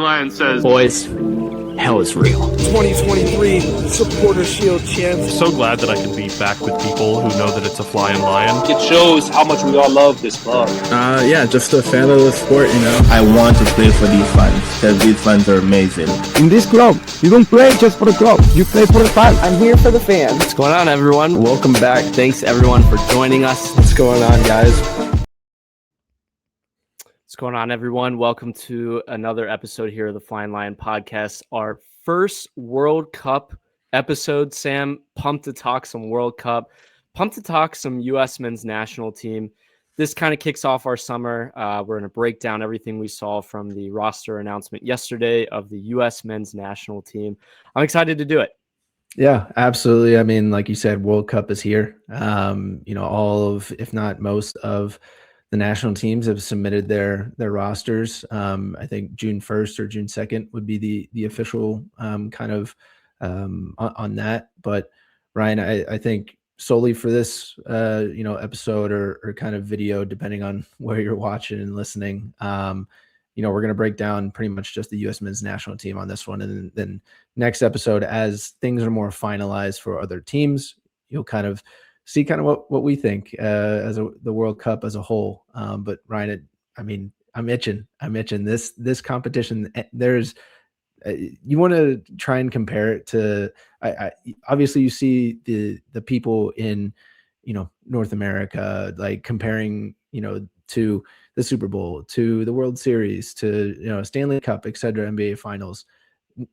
Lion says, boys, hell is real. 2023 Supporter Shield champs. So glad that I can be back with people who know that it's a flying lion. It shows how much we all love this club. Yeah, just a fan of the sport, you know. I want to play for these fans because these fans are amazing. In this club, you don't play just for the club, you play for the fans. I'm here for the fans. What's going on, everyone? Welcome back. Thanks, everyone, for joining us. What's going on, guys? What's going on, everyone? Welcome to another episode here of the Flying Lion Podcast. Our first World Cup episode, Sam. Pumped to talk some World Cup. Pumped to talk some U.S. men's national team. This kind of kicks off our summer. We're going to break down everything we saw from the roster announcement yesterday of the U.S. men's national team. I'm excited to do it. Yeah, absolutely. I mean, like you said, World Cup is here. All of, if not most of, the national teams have submitted their rosters. I think June 1st or June 2nd would be the official on that. But Ryan, I think solely for this episode or kind of video, depending on where you're watching and listening, we're going to break down pretty much just the U.S. men's national team on this one. And then next episode, as things are more finalized for other teams, you'll kind of see kind of what we think the World Cup as a whole. But Ryan, I'm itching. This competition. There's you want to try and compare it to. I obviously you see the people in North America like comparing to the Super Bowl, to the World Series, to Stanley Cup, etc., NBA Finals.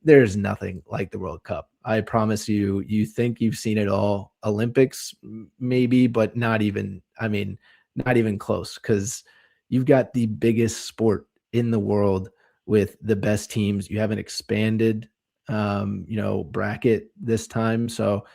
There's nothing like the World Cup. I promise you. You think you've seen it all. Olympics, maybe, but not even. Not even close. Because you've got the biggest sport in the world with the best teams. You have an expanded, bracket this time. So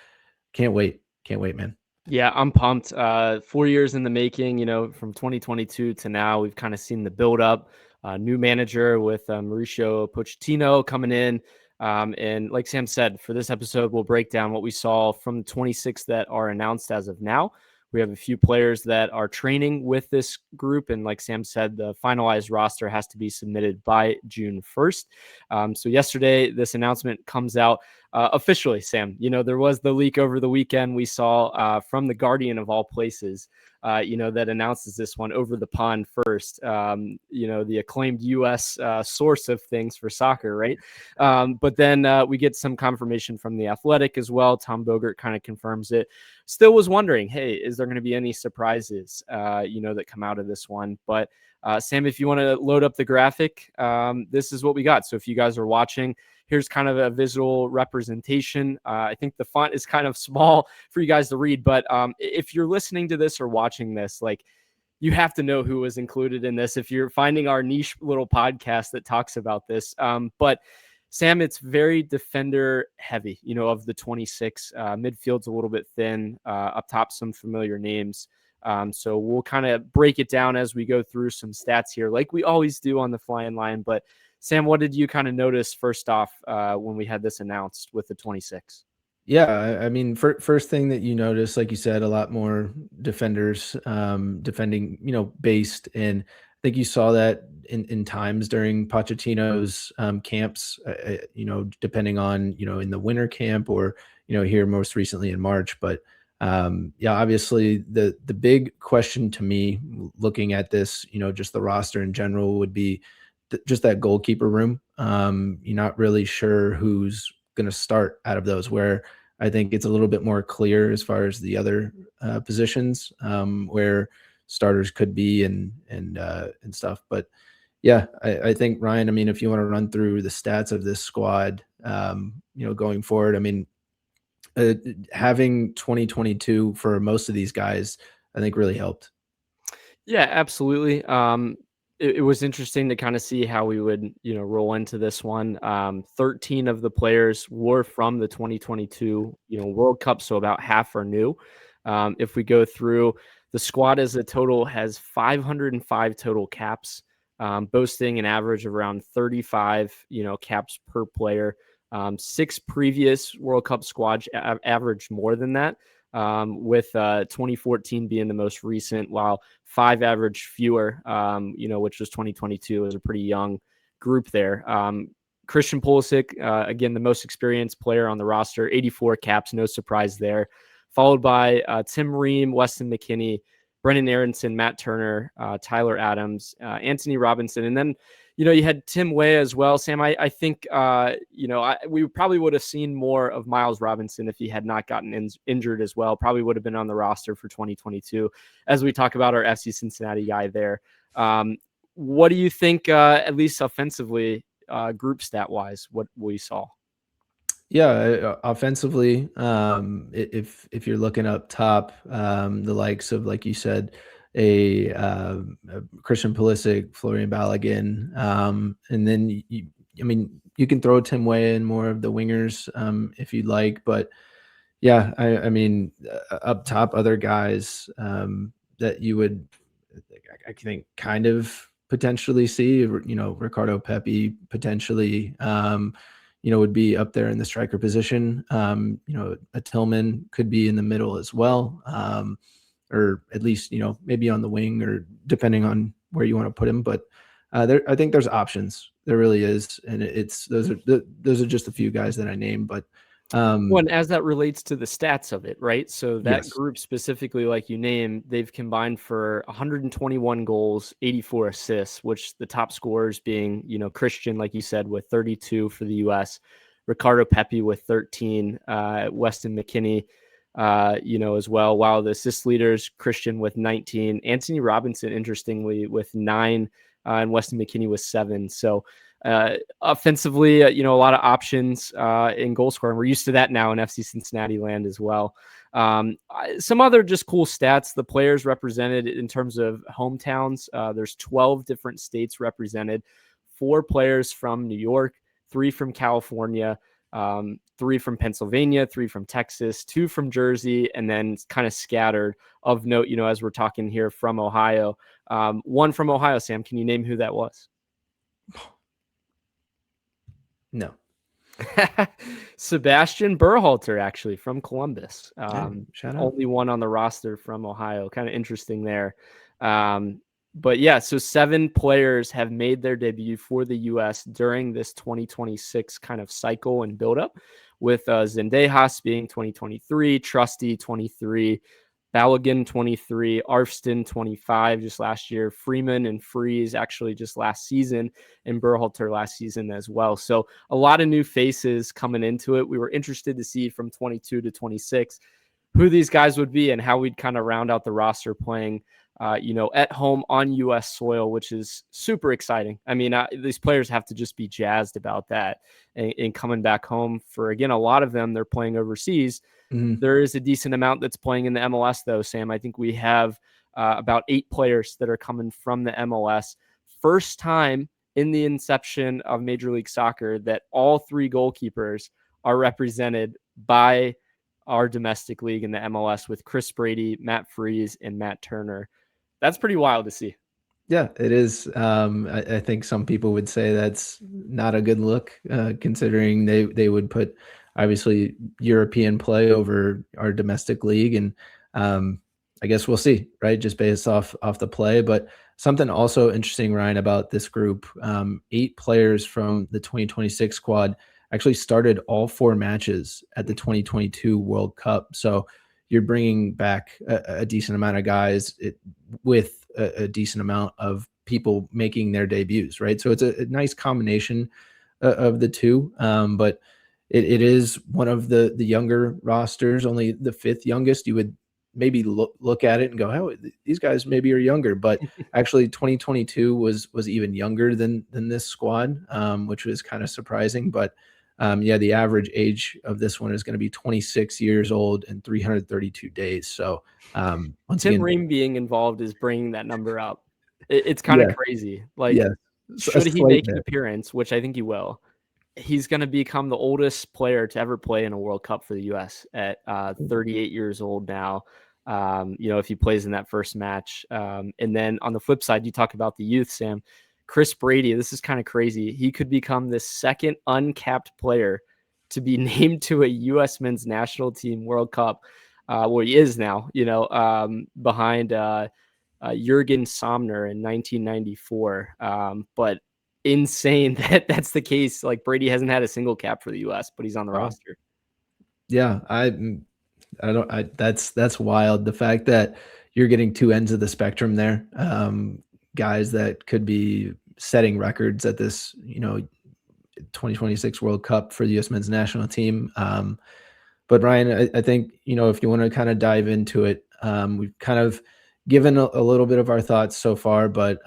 can't wait, man. Yeah, I'm pumped. 4 years in the making. From 2022 to now, we've kind of seen the build up. New manager with Mauricio Pochettino coming in. And like Sam said, for this episode, we'll break down what we saw from the 26 that are announced as of now. We have a few players that are training with this group. And like Sam said, the finalized roster has to be submitted by June 1st. So yesterday, this announcement comes out officially, Sam. There was the leak over the weekend we saw from The Guardian of all places, that announces this one over the pond first, the acclaimed U.S. Source of things for soccer, right? But then we get some confirmation from The Athletic as well. Tom Bogert kind of confirms it. Still was wondering, hey, is there going to be any surprises, that come out of this one? But Sam, if you want to load up the graphic, this is what we got. So if you guys are watching, here's kind of a visual representation. I think the font is kind of small for you guys to read, but if you're listening to this or watching this, like, you have to know who was included in this if you're finding our niche little podcast that talks about this. But Sam, it's very defender heavy, of the 26. Midfield's a little bit thin. Up top, some familiar names. So we'll kind of break it down as we go through some stats here, like we always do on the Flying Lion. But Sam, what did you kind of notice first off when we had this announced with the 26? Yeah, first thing that you notice, like you said, a lot more defenders defending, based. And I think you saw that in times during Pochettino's camps, depending on, in the winter camp or, here most recently in March. But obviously the big question to me looking at this, just the roster in general would be just that goalkeeper room. You're not really sure who's going to start out of those, where I think it's a little bit more clear as far as the other positions where starters could be and stuff. But yeah, I think Ryan, if you want to run through the stats of this squad, going forward, having 2022 for most of these guys, I think really helped. Yeah, absolutely. It was interesting to kind of see how we would, roll into this one. 13 of the players were from the 2022, World Cup, so about half are new. If we go through, the squad as a total has 505 total caps, boasting an average of around 35, caps per player. 6 previous World Cup squads averaged more than that. With 2014 being the most recent, while 5 averaged fewer, which was 2022. It was a pretty young group there. Christian Pulisic, again, the most experienced player on the roster, 84 caps, no surprise there. Followed by Tim Ream, Weston McKennie, Brendan Aronson, Matt Turner, Tyler Adams, Antonee Robinson, and then you had Tim Weah as well. Sam, I think we probably would have seen more of Miles Robinson if he had not gotten injured as well. Probably would have been on the roster for 2022, as we talk about our FC Cincinnati guy there. What do you think, at least offensively, group stat wise, what we saw? Yeah, offensively, if you're looking up top, the likes of, like you said, a Christian Pulisic, Florian Balogun, and then you can throw Tim Weah in more of the wingers if you'd like, but yeah, I mean up top, other guys that you would, I think, kind of potentially see, Ricardo Pepi potentially. Would be up there in the striker position. A Tillman could be in the middle as well, or at least, maybe on the wing, or depending on where you want to put him. But I think there's options. There really is, and those are just a few guys that I named. But and as that relates to the stats of it, right? So that Yes. group specifically, like you named, they've combined for 121 goals, 84 assists, which the top scorers being, Christian, like you said, with 32 for the U.S., Ricardo Pepi with 13, Weston McKennie, as well. While the assist leaders, Christian with 19, Antonee Robinson, interestingly, with 9, and Weston McKennie with 7. So offensively, a lot of options in goal scoring. We're used to that now in FC Cincinnati land as well. Some other just cool stats, the players represented in terms of hometowns. There's 12 different states represented, 4 players from New York, 3 from California, 3 from Pennsylvania, 3 from Texas, 2 from Jersey, and then kind of scattered of note, as we're talking here, from Ohio. 1 from Ohio. Sam, can you name who that was? No. Sebastian Berhalter, actually, from Columbus. Shout out. Only one on the roster from Ohio. Kind of interesting there. But yeah, so 7 players have made their debut for the U.S. during this 2026 kind of cycle and buildup, with Zendejas being 2023, Trusty 23, Balogun 23, Arfston 25 just last year, Freeman and Freeze actually just last season, and Berhalter last season as well. So a lot of new faces coming into it. We were interested to see from 22 to 26 who these guys would be and how we'd kind of round out the roster playing at home on U.S. soil, which is super exciting. I mean, these players have to just be jazzed about that and coming back home. For, again, a lot of them, they're playing overseas. Mm-hmm. There is a decent amount that's playing in the MLS, though, Sam. I think we have about 8 players that are coming from the MLS. First time in the inception of Major League Soccer that all 3 goalkeepers are represented by our domestic league in the MLS, with Chris Brady, Matt Freese, and Matt Turner. That's pretty wild to see. Yeah, it is. I think some people would say that's not a good look, considering they would put, obviously, European play over our domestic league. And I guess we'll see, right? Just based off the play. But something also interesting, Ryan, about this group, 8 players from the 2026 squad actually started all 4 matches at the 2022 World Cup. So you're bringing back a decent amount of guys with a decent amount of people making their debuts, right? So it's a nice combination of the two. But it is one of the younger rosters, only the 5th youngest. You would maybe look at it and go, oh, these guys maybe are younger, but actually 2022 was even younger than this squad, which was kind of surprising. But the average age of this one is going to be 26 years old and 332 days. So Tim Ream being involved is bringing that number up. It's kind of crazy. Like, should he make an appearance, which I think he will, he's going to become the oldest player to ever play in a World Cup for the U.S. at 38 years old now. If he plays in that first match. And then on the flip side, you talk about the youth, Sam. Chris Brady, this is kind of crazy. He could become the 2nd uncapped player to be named to a U.S. men's national team World Cup. He is now, behind Jurgen Sommer in 1994. But insane that that's the case. Like Brady hasn't had a single cap for the US, but he's on the roster. Yeah, that's wild. The fact that you're getting two ends of the spectrum there, guys that could be setting records at this, 2026 World Cup for the U.S. men's national team. But Ryan, I think, if you want to kind of dive into it, we've kind of given a little bit of our thoughts so far, but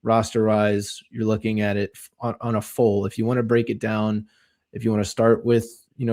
roster wise, you're looking at it on a full. If you want to break it down, if you want to start with,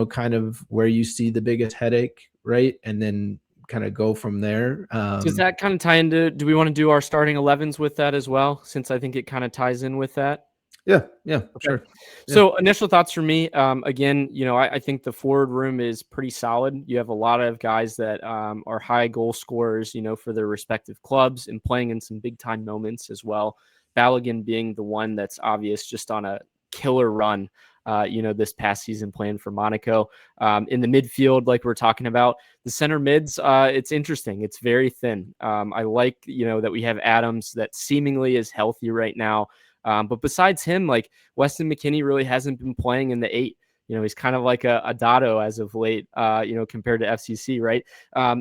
kind of where you see the biggest headache, right? And then kind of go from there. Does that kind of tie into, do we want to do our starting 11s with that as well? Since I think it kind of ties in with that. Yeah, okay. Sure. So initial thoughts for me, again, I think the forward room is pretty solid. You have a lot of guys that are high goal scorers, for their respective clubs and playing in some big time moments as well. Balogun being the one that's obvious, just on a killer run, this past season playing for Monaco. In the midfield, like we're talking about, the center mids, it's interesting. It's very thin. I like, that we have Adams that seemingly is healthy right now. But besides him, like Weston McKennie really hasn't been playing in the 8. He's kind of like a Dotto as of late, compared to FCC, right?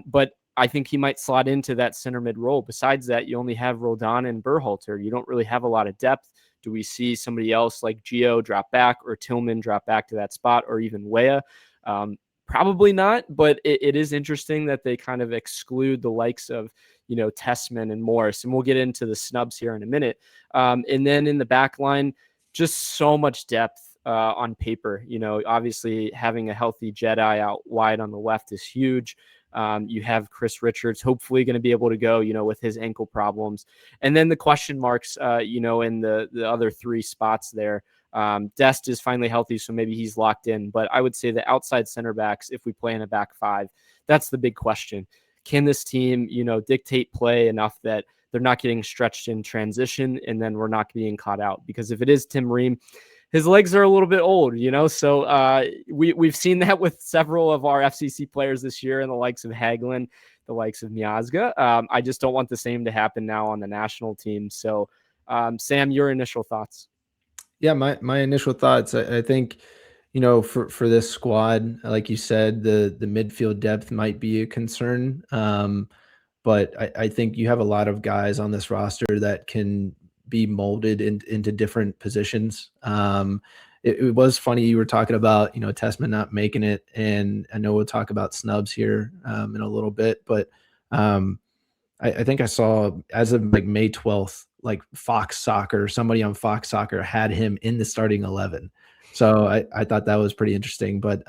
But I think he might slot into that center mid role. Besides that, you only have Roldan and Berhalter. You don't really have a lot of depth. Do we see somebody else like Gio drop back or Tillman drop back to that spot, or even Weah? Probably not, but it is interesting that they kind of exclude the likes of, Tessman and Morris, and we'll get into the snubs here in a minute. And then in the back line, just so much depth on paper. Obviously having a healthy Jedi out wide on the left is huge. You have Chris Richards, hopefully going to be able to go, with his ankle problems. And then the question marks, in the other 3 spots there. Dest is finally healthy, so maybe he's locked in. But I would say the outside center backs, if we play in a back 5, that's the big question. Can this team, dictate play enough that they're not getting stretched in transition and then we're not being caught out? Because if it is Tim Ream, his legs are a little bit old, so we've seen that with several of our FCC players this year, and the likes of Hagelin, the likes of Miazga. I just don't want the same to happen now on the national team. So, Sam, your initial thoughts? Yeah, my initial thoughts, I think, for this squad, like you said, the midfield depth might be a concern. But I think you have a lot of guys on this roster that can be molded into different positions. It was funny you were talking about, Tessman not making it, and I know we'll talk about snubs here in a little bit, but I think I saw as of like May 12th, like Fox Soccer, somebody on Fox Soccer had him in the starting 11. So I thought that was pretty interesting. But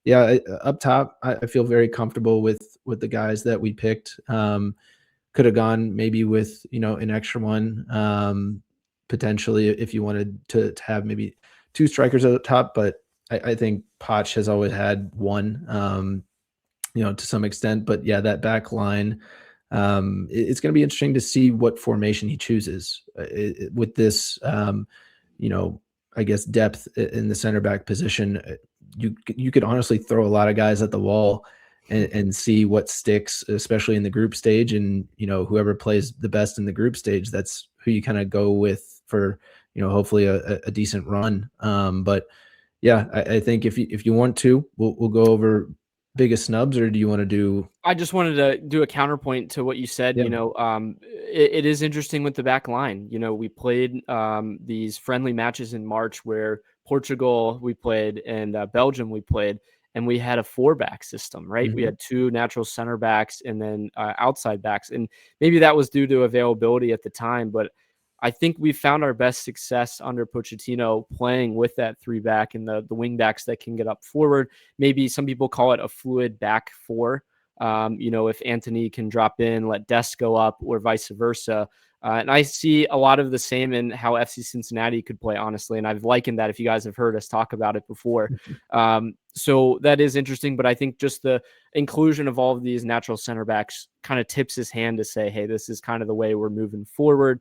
yeah, up top, I feel very comfortable with the guys that we picked. Could have gone maybe with, an extra one, potentially, if you wanted to have maybe 2 strikers at the top. But I think Poch has always had one, to some extent. But yeah, that back line, it's going to be interesting to see what formation he chooses with this, I guess, depth in the center back position. You could honestly throw a lot of guys at the wall and see what sticks, especially in the group stage. And, whoever plays the best in the group stage, that's who you kind of go with for, hopefully a decent run. But yeah, I think if you want to, we'll go over biggest snubs, or do you want to do? I just wanted to do a counterpoint to what you said. Yeah. It is interesting with the back line. We played these friendly matches in March where Portugal we played and Belgium we played, and we had a 4-back system, right? Mm-hmm. We had 2 natural center backs and then outside backs, and maybe that was due to availability at the time, but I think we found our best success under Pochettino playing with that 3-back and the wing backs that can get up forward. Maybe some people call it a fluid back 4. If Antonee can drop in, let Dest go up, or vice versa. And I see a lot of the same in how FC Cincinnati could play, honestly. And I've likened that if you guys have heard us talk about it before. So that is interesting. But I think just the inclusion of all of these natural center backs kind of tips his hand to say, hey, this is kind of the way we're moving forward.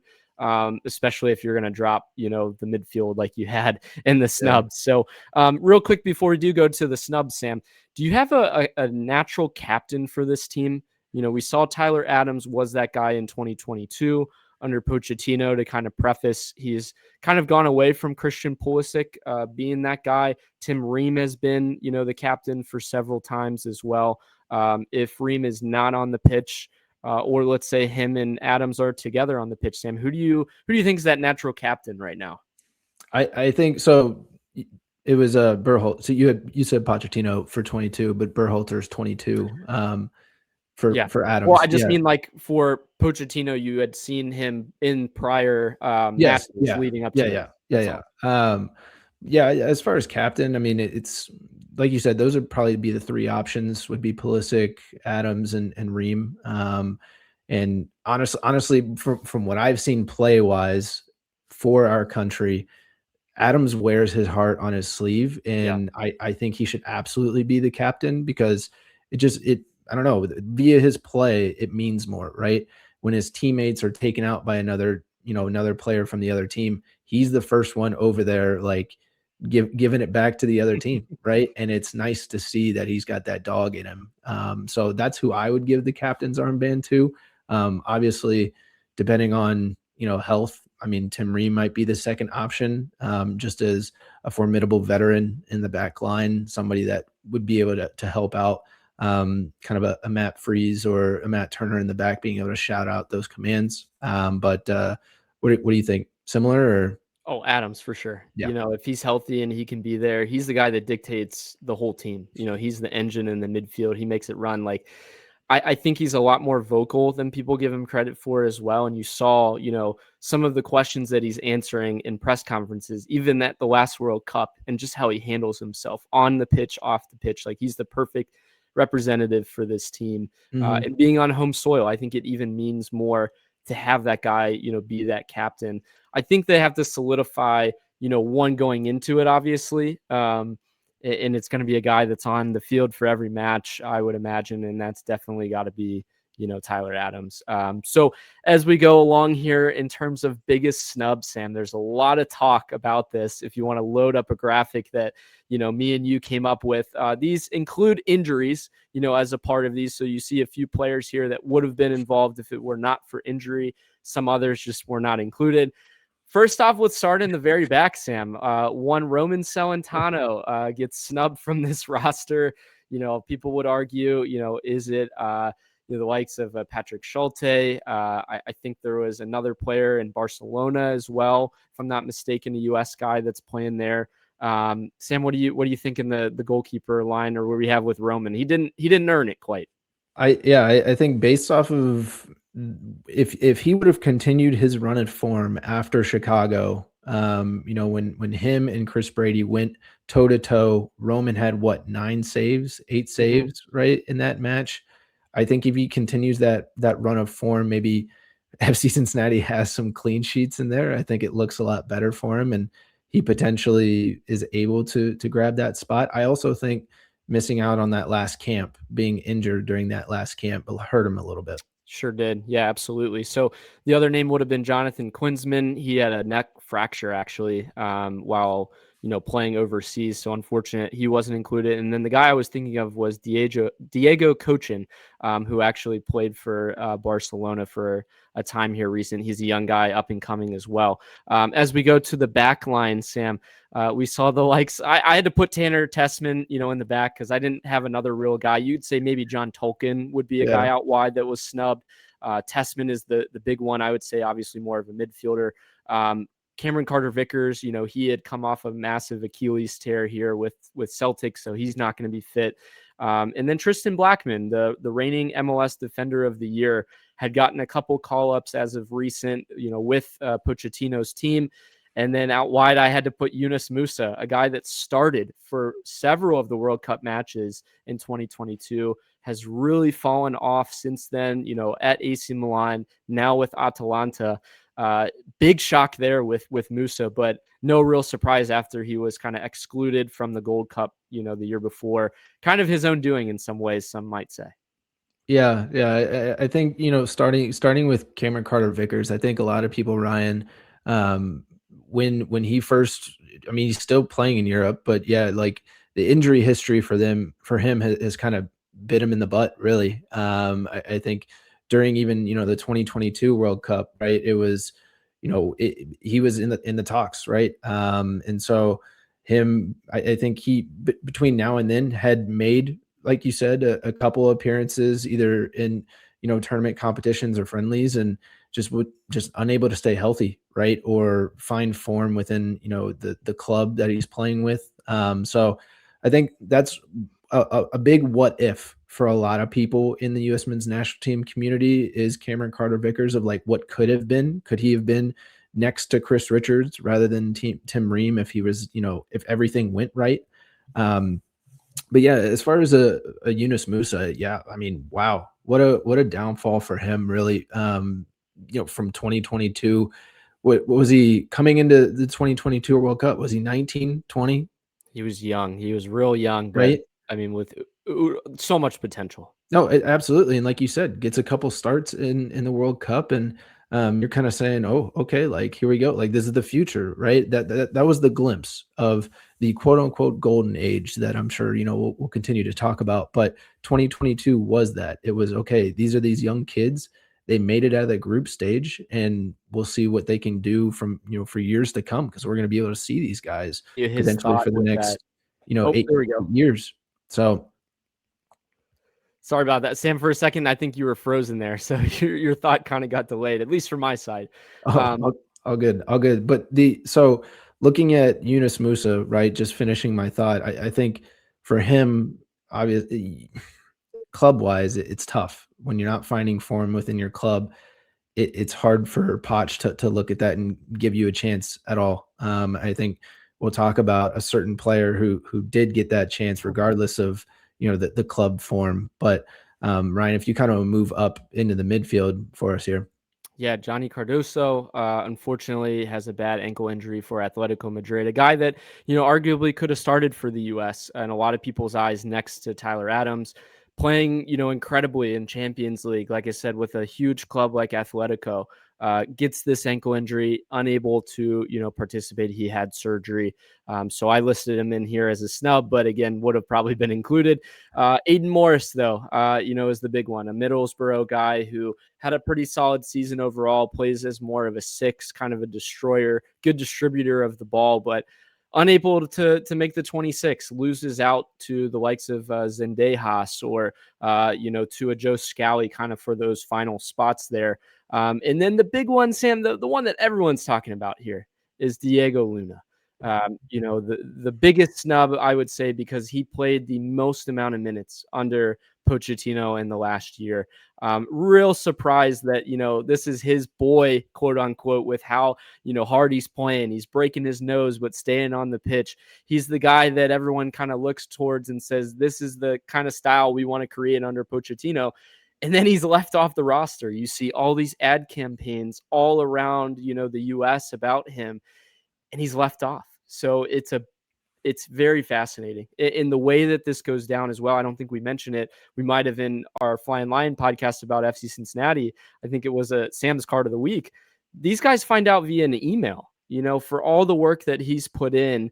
Especially if you're going to drop, the midfield like you had in the snubs. Yeah. So real quick before we do go to the snubs, Sam, do you have a natural captain for this team? We saw Tyler Adams was that guy in 2022. under Pochettino to kind of preface. He's kind of gone away from Christian Pulisic being that guy. Tim Ream has been, the captain for several times as well. If Ream is not on the pitch, or let's say him and Adams are together on the pitch, Sam, who do you think is that natural captain right now? I think so. It was Berholt. So you said Pochettino for 22, but Berhalter's 22 for Adams. Well, I just mean like for Pochettino, you had seen him in prior matches leading up to As far as captain, I mean, it's like you said, those would probably be the three options, would be Pulisic, Adams, and Ream. And honestly, from what I've seen play wise for our country, Adams wears his heart on his sleeve, and I think he should absolutely be the captain, because I don't know, via his play, it means more, right? When his teammates are taken out by another player from the other team, he's the first one over there, like giving it back to the other team, right? And it's nice to see that he's got that dog in him. So that's who I would give the captain's armband to. Obviously, depending on health, I mean, Tim Ream might be the second option, just as a formidable veteran in the back line, somebody that would be able to help out, kind of a Matt Freeze or a Matt Turner in the back, being able to shout out those commands. But what do you think? Similar or? Oh, Adams for sure. Yeah. If he's healthy and he can be there, he's the guy that dictates the whole team. He's the engine in the midfield. He makes it run. Like, I think he's a lot more vocal than people give him credit for as well. And you saw, some of the questions that he's answering in press conferences, even at the last World Cup, and just how he handles himself on the pitch, off the pitch. Like, he's the perfect representative for this team. And being on home soil, I think it even means more to have that guy, be that captain. I think they have to solidify, one going into it, obviously. And it's going to be a guy that's on the field for every match, I would imagine. And that's definitely got to be, Tyler Adams. So as we go along here in terms of biggest snub, Sam, there's a lot of talk about this. If you want to load up a graphic that, me and you came up with, these include injuries, as a part of these. So you see a few players here that would have been involved if it were not for injury. Some others just were not included. First off, let's start in the very back, Sam. One Roman Celentano gets snubbed from this roster. People would argue, is it the likes of Patrick Schulte? I think there was another player in Barcelona as well, if I'm not mistaken, a U.S. guy that's playing there. Sam, what do you think in the goalkeeper line, or what we have with Roman? He didn't earn it quite. I think based off of, if he would have continued his run of form after Chicago, when him and Chris Brady went toe to toe, Roman had 8 saves, right, in that match. I think if he continues that run of form, maybe FC Cincinnati has some clean sheets in there. I think it looks a lot better for him, and he potentially is able to grab that spot. I also think missing out on that last camp, being injured during that last camp, hurt him a little bit. Sure did. Yeah, absolutely. So the other name would have been Jonathan Klinsmann. He had a neck fracture, actually, while playing overseas. So unfortunate he wasn't included. And then the guy I was thinking of was Diego Cochin, who actually played for Barcelona for a time here recent. He's a young guy, up and coming as well. As we go to the back line, Sam, we saw the likes. I had to put Tanner Tessman, in the back, because I didn't have another real guy. You'd say maybe John Tolkien would be a guy out wide that was snubbed. Tessman is the big one. I would say obviously more of a midfielder. Cameron Carter-Vickers, he had come off a massive Achilles tear here with Celtic, so he's not going to be fit. And then Tristan Blackman, the reigning MLS Defender of the Year, had gotten a couple call-ups as of recent, with Pochettino's team. And then out wide, I had to put Yunus Musa, a guy that started for several of the World Cup matches in 2022, has really fallen off since then, at AC Milan, now with Atalanta. Big shock there with Musa, but no real surprise after he was kind of excluded from the Gold Cup, the year before. Kind of his own doing in some ways, some might say. Yeah. I think, starting with Cameron Carter-Vickers, I think a lot of people, Ryan, when he first, he's still playing in Europe, but like the injury history for him has kind of bit him in the butt, really. I think during even, the 2022 World Cup, right? It was, he was in the talks, right? And so I think he between now and then had made, like you said, a couple of appearances either in, tournament competitions or friendlies, and just unable to stay healthy, right? Or find form within, the club that he's playing with. So I think that's a big what if for a lot of people in the U.S. men's national team community is Cameron Carter-Vickers, of like what could have been. Could he have been next to Chris Richards rather than Tim Ream if he was, if everything went right? But yeah, as far as a Yunus Musah, yeah, I mean, wow, what a downfall for him, really. From 2022, what was he coming into the 2022 World Cup? Was he 19, 20? He was young. He was real young, but right? I mean, with so much potential. No, absolutely. And like you said, gets a couple starts in the World Cup, and you're kind of saying, oh, okay, like here we go. Like this is the future, right? That was the glimpse of the quote unquote golden age that I'm sure, we'll continue to talk about. But 2022 was that. It was, okay, these are these young kids. They made it out of the group stage, and we'll see what they can do from, for years to come, because we're going to be able to see these guys potentially for the next, 8 years. So sorry about that, Sam. For a second, I think you were frozen there, so your thought kind of got delayed, at least from my side. All good. But so looking at Yunus Musah, right? Just finishing my thought, I think for him, obviously, club wise, it's tough when you're not finding form within your club. It's hard for Poch to look at that and give you a chance at all. I think we'll talk about a certain player who did get that chance regardless of, the club form. But Ryan, if you kind of move up into the midfield for us here. Yeah, Johnny Cardoso, unfortunately, has a bad ankle injury for Atletico Madrid, a guy that, arguably could have started for the U.S. in a lot of people's eyes next to Tyler Adams, playing, incredibly in Champions League, like I said, with a huge club like Atletico, gets this ankle injury, unable to, participate. He had surgery. So I listed him in here as a snub, but again, would have probably been included. Aiden Morris, though, is the big one, a Middlesbrough guy who had a pretty solid season overall, plays as more of a 6, kind of a destroyer, good distributor of the ball, but unable to make the 26, loses out to the likes of Zendejas or, to a Joe Scally kind of for those final spots there. And then the big one, Sam, the one that everyone's talking about here is Diego Luna. The biggest snub, I would say, because he played the most amount of minutes under Pochettino in the last year. Real surprised that, this is his boy, quote unquote, with how, hard he's playing. He's breaking his nose, but staying on the pitch. He's the guy that everyone kind of looks towards and says, this is the kind of style we want to create under Pochettino. And then he's left off the roster. You see all these ad campaigns all around, the US about him, and he's left off. So it's very fascinating in the way that this goes down as well. I don't think we mentioned it. We might have in our Flying Lion podcast about FC Cincinnati. I think it was a Sam's card of the week. These guys find out via an email, for all the work that he's put in,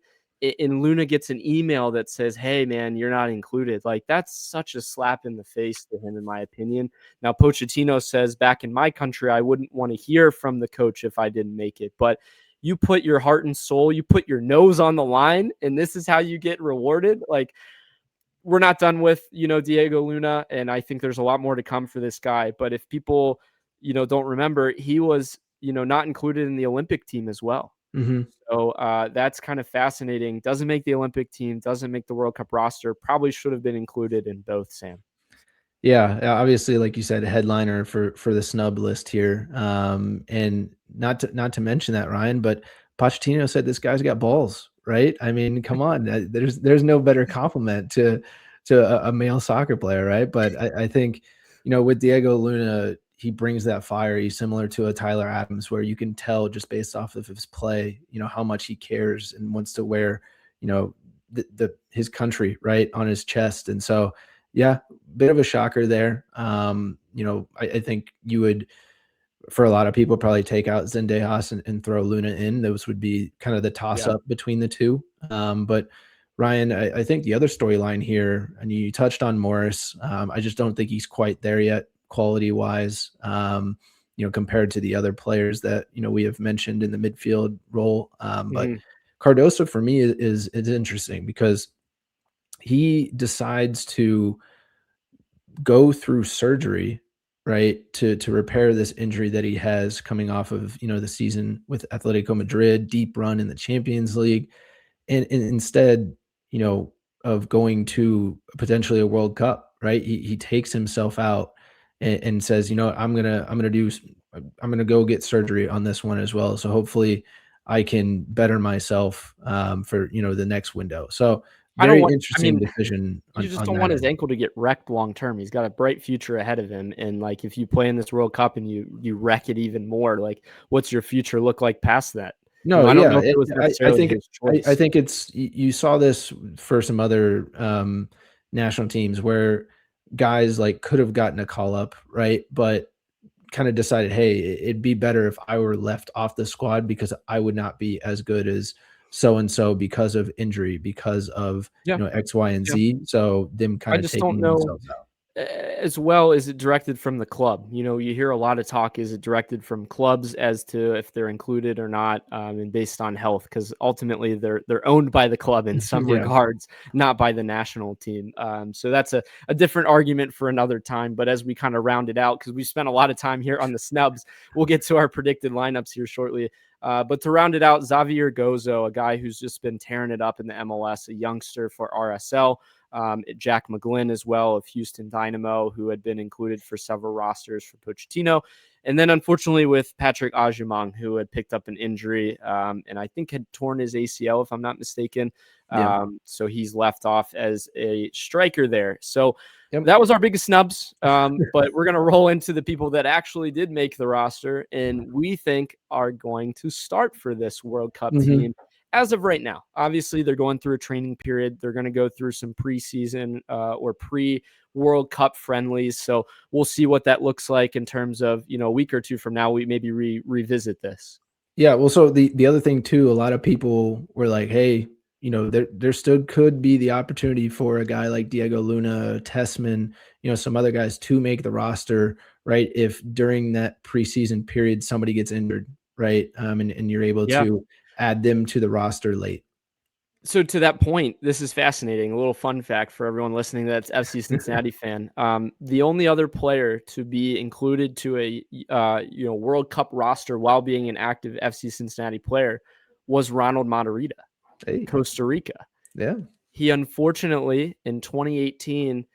and Luna gets an email that says, hey man, you're not included. Like, that's such a slap in the face to him, in my opinion. Now, Pochettino says, back in my country, I wouldn't want to hear from the coach if I didn't make it. But you put your heart and soul, you put your nose on the line, and this is how you get rewarded. Like, we're not done with, Diego Luna, and I think there's a lot more to come for this guy. But if people, don't remember, he was, not included in the Olympic team as well. Mm-hmm. So that's kind of fascinating. Doesn't make the Olympic team, doesn't make the World Cup roster. Probably should have been included in both, Sam. Yeah, obviously, like you said, a headliner for the snub list here. And not to mention that, Ryan, but Pochettino said this guy's got balls, right? I mean, come on, there's no better compliment to a male soccer player, right? But I think, with Diego Luna, he brings that fire. He's similar to a Tyler Adams, where you can tell just based off of his play, how much he cares and wants to wear, his country right on his chest. And so, yeah, bit of a shocker there. I think you would, for a lot of people, probably take out Zendejas and throw Luna in. Those would be kind of the toss up between the two. But Ryan, I think the other storyline here, and you touched on Morris. I just don't think he's quite there yet. quality wise, compared to the other players that, we have mentioned in the midfield role. But Cardoso for me is interesting because he decides to go through surgery, right, to repair this injury that he has coming off of, the season with Atletico Madrid, deep run in the Champions League. And instead, of going to potentially a World Cup, right? He takes himself out and says, I'm gonna go get surgery on this one as well. So hopefully I can better myself for the next window. So very interesting decision. You just don't want his ankle to get wrecked long term. He's got a bright future ahead of him, and like if you play in this World Cup and you wreck it even more, like what's your future look like past that? No, I don't know if it was necessarily his choice. I think it's you saw this for some other national teams where guys like could have gotten a call up, right? But kind of decided, hey, it'd be better if I were left off the squad because I would not be as good as so and so because of injury, because of X, Y, and Z. So them kind of taking themselves out. As well, is it directed from the club? You hear a lot of talk. Is it directed from clubs as to if they're included or not, and based on health? Because ultimately they're owned by the club in some regards, not by the national team. So that's a different argument for another time. But as we kind of round it out, because we spent a lot of time here on the Snubs, we'll get to our predicted lineups here shortly. But to round it out, Xavier Gozo, a guy who's just been tearing it up in the MLS, a youngster for RSL. Jack McGlynn as well of Houston Dynamo, who had been included for several rosters for Pochettino. And then unfortunately with Patrick Agyemang, who had picked up an injury and I think had torn his ACL, if I'm not mistaken. So he's left off as a striker there. So that was our biggest snubs. But we're going to roll into the people that actually did make the roster and we think are going to start for this World Cup team. As of right now, obviously they're going through a training period. They're going to go through some preseason or pre-World Cup friendlies. So we'll see what that looks like in terms of, a week or two from now, we maybe revisit this. Yeah. Well, so the other thing too, a lot of people were like, hey, there still could be the opportunity for a guy like Diego Luna, Tessman, some other guys to make the roster, right? If during that preseason period, somebody gets injured, right? And you're able to add them to the roster late. So to that point, this is fascinating. A little fun fact for everyone listening that's FC Cincinnati fan. The only other player to be included to a World Cup roster while being an active FC Cincinnati player was Ronald Matarrita, Costa Rica. Yeah. He unfortunately in 2018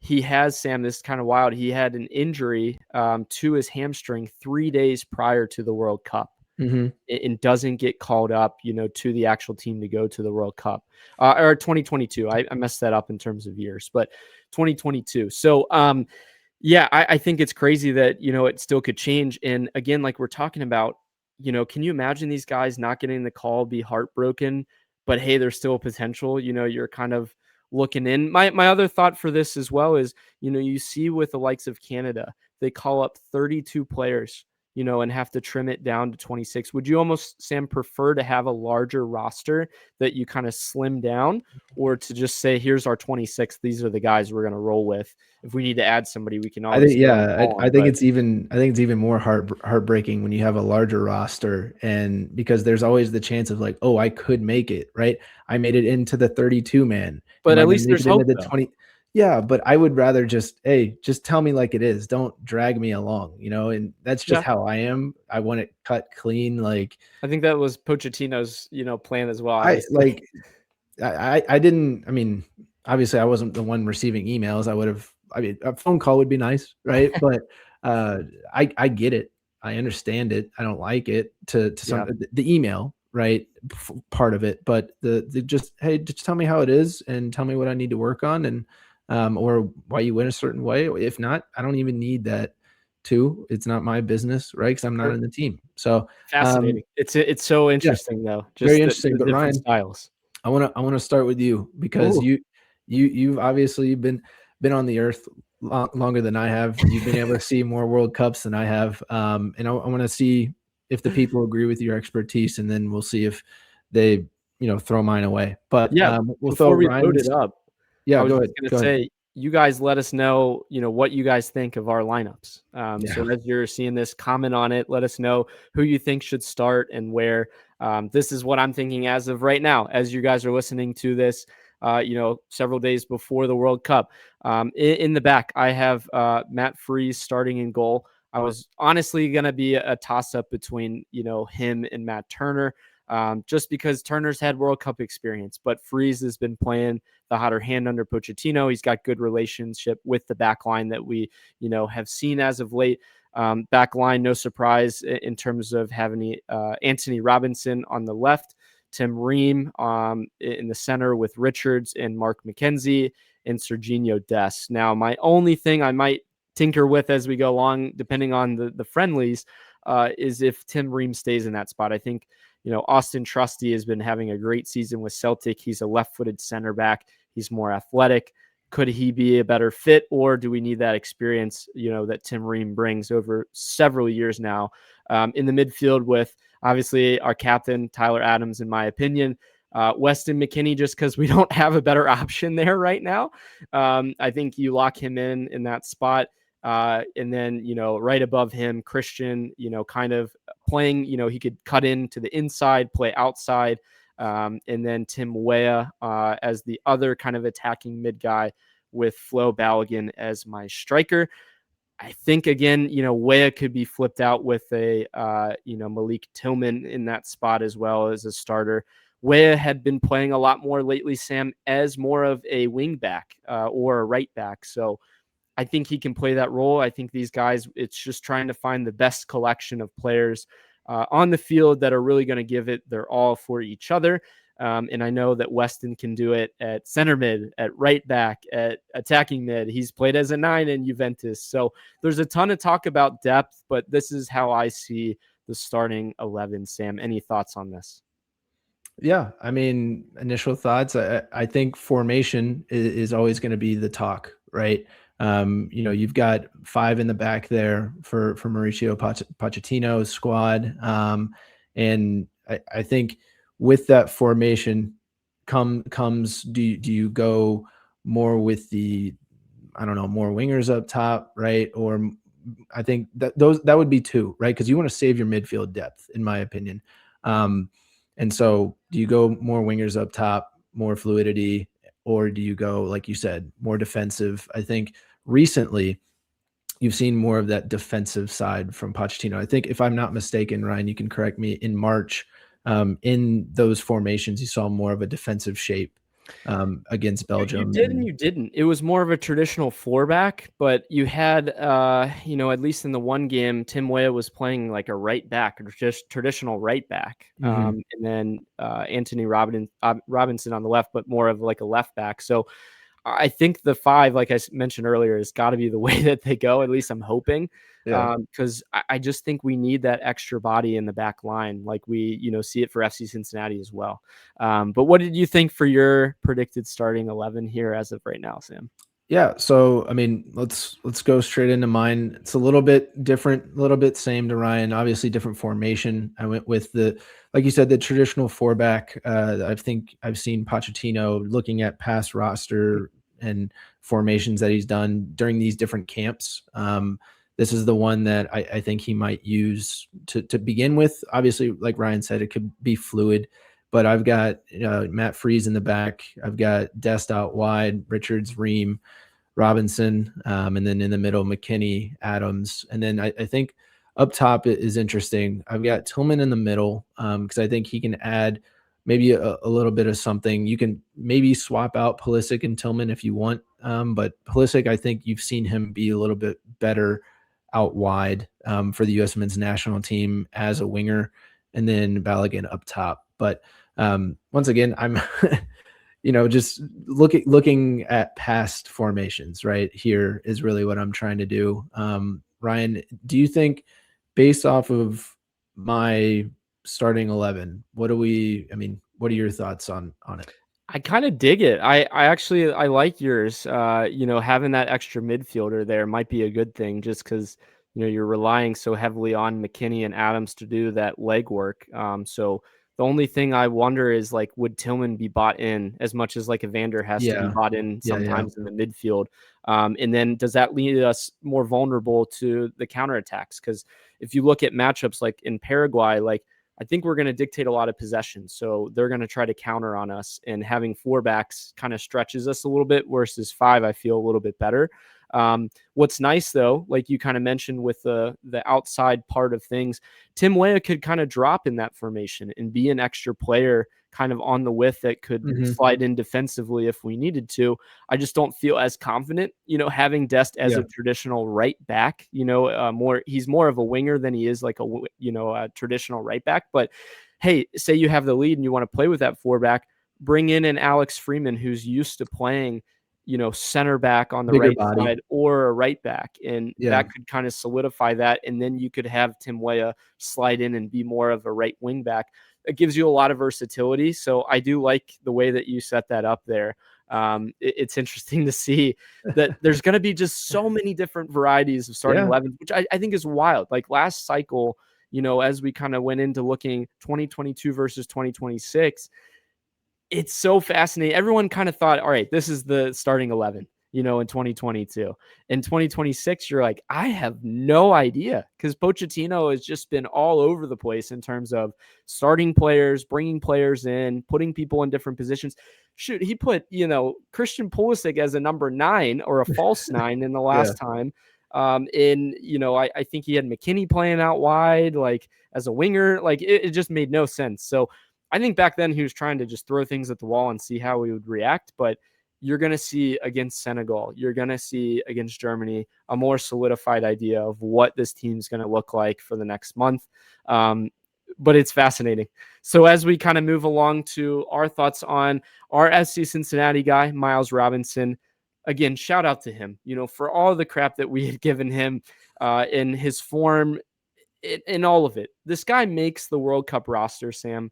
this is kind of wild. He had an injury to his hamstring 3 days prior to the World Cup. And doesn't get called up, to the actual team to go to the World Cup or 2022. I messed that up in terms of years, but 2022. So, I think it's crazy that, it still could change. And again, like we're talking about, can you imagine these guys not getting the call, be heartbroken, but hey, there's still a potential, you're kind of looking in. My other thought for this as well is, you see with the likes of Canada, they call up 32 players, and have to trim it down to 26. Would you almost, Sam, prefer to have a larger roster that you kind of slim down, or to just say, here's our 26, these are the guys we're going to roll with. If we need to add somebody, we can always. I think it's even more heartbreaking when you have a larger roster, and because there's always the chance of like, oh, I could make it, right? I made it into the 32 man, but at least there's hope. The 20. Yeah, but I would rather just tell me like it is. Don't drag me along, and that's just how I am. I want it cut clean. Like I think that was Pochettino's, plan as well. I didn't. Obviously, I wasn't the one receiving emails. A phone call would be nice, right? But I get it. I understand it. I don't like it to some the email, right? Part of it, but just tell me how it is and tell me what I need to work on and. Or why you win a certain way. If not, I don't even need that too. It's not my business, right? Because I'm not in the team. So fascinating. It's so interesting though. Just very interesting. But Ryan, styles. I want to start with you because you've obviously been on the earth longer than I have. You've been able to see more World Cups than I have. And I want to see if the people agree with your expertise, and then we'll see if they throw mine away. But we'll before we load it up. Yeah, I was go going to say, you guys let us know, what you guys think of our lineups. So as you're seeing this, comment on it. Let us know who you think should start and where. This is what I'm thinking as of right now, as you guys are listening to this, several days before the World Cup. In the back, I have Matt Freese starting in goal. I was honestly going to be a toss-up between, him and Matt Turner, just because Turner's had World Cup experience, but Freese has been playing the hotter hand under Pochettino. He's got good relationship with the back line that we, have seen as of late. Back line, no surprise in terms of having Antonee Robinson on the left, Tim Ream in the center with Richards and Mark McKenzie and Sergiño Dest. Now, my only thing I might tinker with as we go along, depending on the friendlies, is if Tim Ream stays in that spot. I think, Austin Trusty has been having a great season with Celtic. He's a left-footed center back. He's more athletic. Could he be a better fit, or do we need that experience, that Tim Ream brings over several years now in the midfield with obviously our captain, Tyler Adams, in my opinion, Weston McKennie, just because we don't have a better option there right now. I think you lock him in that spot. And then, right above him, Christian, kind of playing, he could cut into the inside, play outside. And then Tim Weah as the other kind of attacking mid guy with Flo Balogun as my striker. I think, again, Weah could be flipped out with a, Malik Tillman in that spot as well as a starter. Weah had been playing a lot more lately, Sam, as more of a wing back or a right back. So I think he can play that role. I think these guys, it's just trying to find the best collection of players on the field that are really going to give it their all for each other. And I know that Weston can do it at center mid, at right back, at attacking mid. He's played as a 9 in Juventus. So there's a ton of talk about depth, but this is how I see the starting 11. Sam, any thoughts on this? Yeah, I mean, initial thoughts. I think formation is always going to be the talk, right? You've got 5 in the back there for Mauricio Pochettino's squad. And I think with that formation comes, do you go more with more wingers up top, right? Or I think that would be 2, right? Because you want to save your midfield depth, in my opinion. And so do you go more wingers up top, more fluidity, or do you go, like you said, more defensive? I think recently you've seen more of that defensive side from Pochettino. I think, if I'm not mistaken, Ryan, you can correct me, in March, in those formations, you saw more of a defensive shape against Belgium. You did and you didn't. It was more of a traditional 4-back, but you had, at least in the one game, Tim Weah was playing like a right back, or just traditional right back. And then Antonee Robinson on the left, but more of like a left back. So I think the 5, like I mentioned earlier, has got to be the way that they go. At least I'm hoping, because I just think we need that extra body in the back line, like we, see it for FC Cincinnati as well. But what did you think for your predicted starting 11 here as of right now, Sam? Yeah, so I mean, let's go straight into mine. It's a little bit different, a little bit same to Ryan. Obviously, different formation. I went with like you said, the traditional 4-back. I think I've seen Pochettino looking at past roster and formations that he's done during these different camps. This is the one that I think he might use to begin with. Obviously, like Ryan said, it could be fluid. But I've got Matt Freese in the back. I've got Dest out wide, Richards, Ream, Robinson, and then in the middle, McKennie, Adams. And then I think up top is interesting. I've got Tillman in the middle because I think he can add maybe a little bit of something. You can maybe swap out Pulisic and Tillman if you want. But Pulisic, I think you've seen him be a little bit better out wide for the U.S. men's national team as a winger, and then Balogun up top. But once again, I'm, just looking at past formations right here is really what I'm trying to do. Ryan, do you think, based off of my starting 11, what are your thoughts on it? I kind of dig it. I like yours. Having that extra midfielder there might be a good thing, just because, you're relying so heavily on McKennie and Adams to do that legwork. So The only thing I wonder is like, would Tillman be bought in as much as like Evander has to be bought in sometimes in the midfield? And then does that lead us more vulnerable to the counterattacks? Because if you look at matchups like in Paraguay, like I think we're going to dictate a lot of possession. So they're going to try to counter on us, and having 4 backs kind of stretches us a little bit versus 5, I feel a little bit better. What's nice though, like you kind of mentioned with the outside part of things, Tim Weah could kind of drop in that formation and be an extra player kind of on the width that could slide in defensively if we needed to. I just don't feel as confident, having Dest as a traditional right back, he's more of a winger than he is like a traditional right back. But hey, say you have the lead and you want to play with that 4 back, bring in an Alex Freeman who's used to playing center back on the Bigger right body. side or a right back. And that could kind of solidify that. And then you could have Tim Weah slide in and be more of a right wing back. It gives you a lot of versatility. So I do like the way that you set that up there. It's interesting to see that there's going to be just so many different varieties of starting 11, which I think is wild. Like last cycle, as we kind of went into looking 2022 versus 2026, it's so fascinating. Everyone kind of thought, all right, this is the starting 11, in 2022. In 2026, you're like, I have no idea, because Pochettino has just been all over the place in terms of starting players, bringing players in, putting people in different positions. Shoot, he put, Christian Pulisic as a number 9 or a false 9 in the last time. I think he had McKennie playing out wide, like as a winger. Like it just made no sense. So I think back then he was trying to just throw things at the wall and see how we would react. But you're going to see against Senegal, you're going to see against Germany, a more solidified idea of what this team's going to look like for the next month. But it's fascinating. So as we kind of move along to our thoughts on our FC Cincinnati guy, Miles Robinson, again, shout out to him, for all the crap that we had given him in his form, in all of it. This guy makes the World Cup roster, Sam.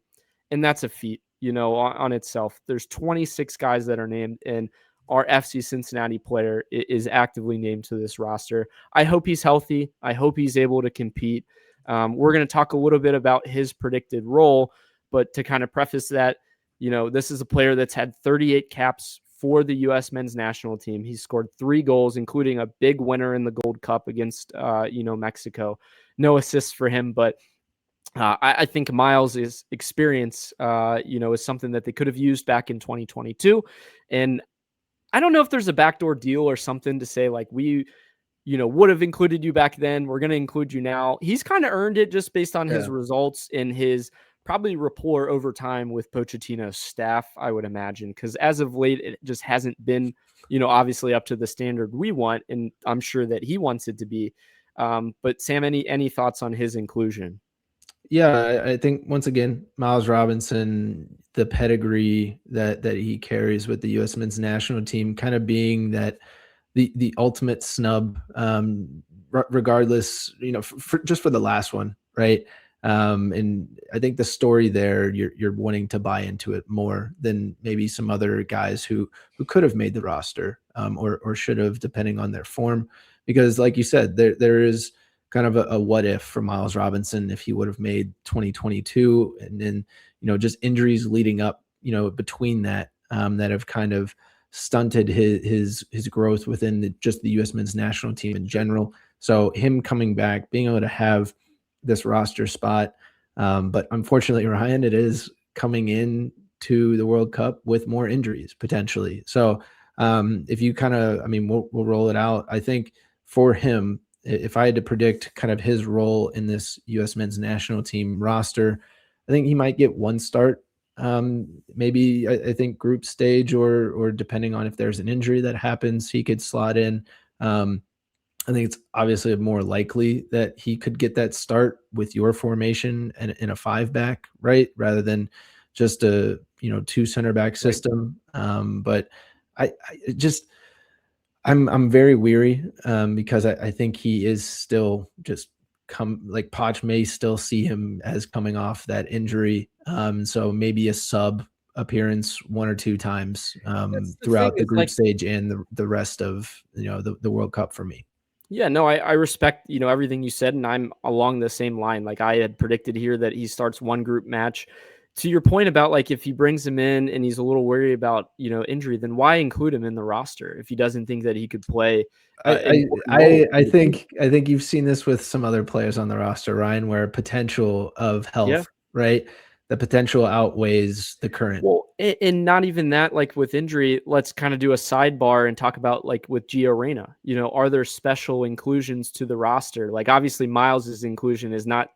And that's a feat, on itself. There's 26 guys that are named, and our FC Cincinnati player is actively named to this roster. I hope he's healthy. I hope he's able to compete. We're going to talk a little bit about his predicted role, but to kind of preface that, this is a player that's had 38 caps for the U.S. men's national team. He's scored 3 goals, including a big winner in the Gold Cup against, Mexico. No assists for him, but I think Miles' experience, is something that they could have used back in 2022. And I don't know if there's a backdoor deal or something to say, like, we, would have included you back then. We're going to include you now. He's kind of earned it just based on his results and his probably rapport over time with Pochettino's staff, I would imagine. Because as of late, it just hasn't been, obviously up to the standard we want. And I'm sure that he wants it to be. But Sam, any thoughts on his inclusion? Yeah, I think once again, Miles Robinson, the pedigree that he carries with the U.S. men's national team, kind of being that the ultimate snub, regardless, just for the last one, right? And I think the story there, you're wanting to buy into it more than maybe some other guys who could have made the roster, or should have, depending on their form, because like you said, there is kind of a what if for Miles Robinson if he would have made 2022, and then just injuries leading up between that that have kind of stunted his growth within just the U.S. men's national team in general. So him coming back, being able to have this roster spot, but unfortunately, Ryan, it is coming in to the World Cup with more injuries potentially. So if you kind of, we'll roll it out. I think for him, if I had to predict kind of his role in this U.S. men's national team roster, I think he might get 1 start. Maybe I think group stage, or depending on if there's an injury that happens, he could slot in. I think it's obviously more likely that he could get that start with your formation and in a 5-back, right? Rather than just a 2 center back system. But I'm very weary because I think he is still just Poch may still see him as coming off that injury. So maybe a sub appearance 1 or 2 times throughout the group stage and the rest of the World Cup for me. Yeah, no, I respect everything you said, and I'm along the same line. Like I had predicted here that he starts 1 group match, to your point about like if he brings him in and he's a little worried about injury, then why include him in the roster if he doesn't think that he could play? I think you've seen this with some other players on the roster, Ryan, where potential of health, right? The potential outweighs the current. Well, and not even that, like with injury, let's kind of do a sidebar and talk about like with Gio Reyna, are there special inclusions to the roster? Like obviously Miles's inclusion is not,